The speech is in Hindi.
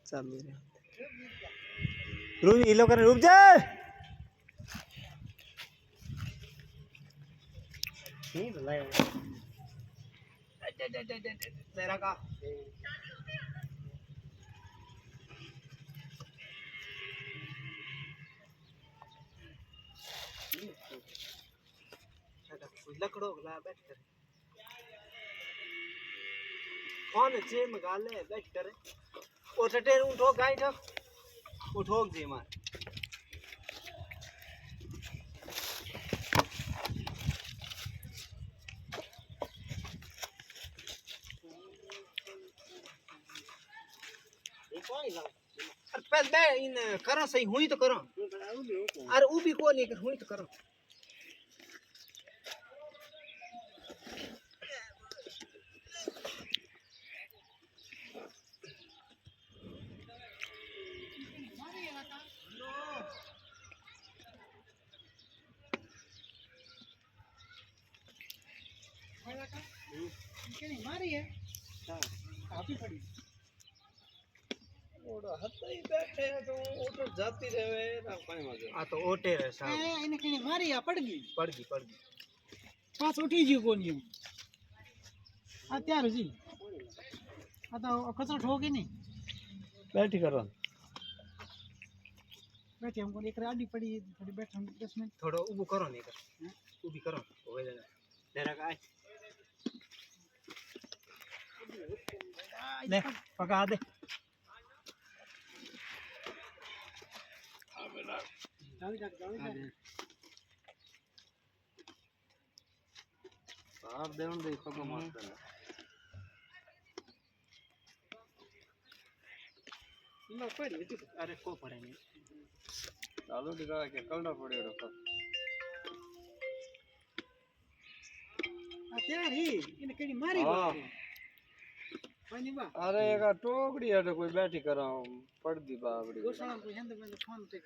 चालू रे रुक ये लोग रुक जा नहीं बुलाया तेरा का लकड़ो गला बैठ कर कौन जे मगाले बैठ कर ओ टटे उठो गाय ठो उठो जे मार पहले बे इन करो सही हुई तो करो अरे ऊ भी को नहीं कर हुई तो करो मारी है काफी पड़ी ओडो हत्ता ही बैठे हैं तो ओटो जाती रहे ना पानी में आ तो ओटे रे साहब इने कने मारी आ पड़ गई पास उठी जी कोनी आ त्यार जी आ तो कचरा ठोके नहीं बैठी करो बैठे हमको एक राडी पड़ी थोड़ी बैठ हम 10 मिनट थोड़ो ऊबो करो नहीं कर ऊबी करो हो जाएगा डेरा का ले पका दे आप देवन दे पका मार कर ना पड़ी अरे को पड़े नहीं चालू दिखा के कलड़ा पड़े रखो અત્યાર હી એને કેડી મારી પાણી બા અરે એક ટોકડી હટે કોઈ બેઠી કરા પડ દી બાબડી ગોસાણા કોઈ હંદ મે ફોન તે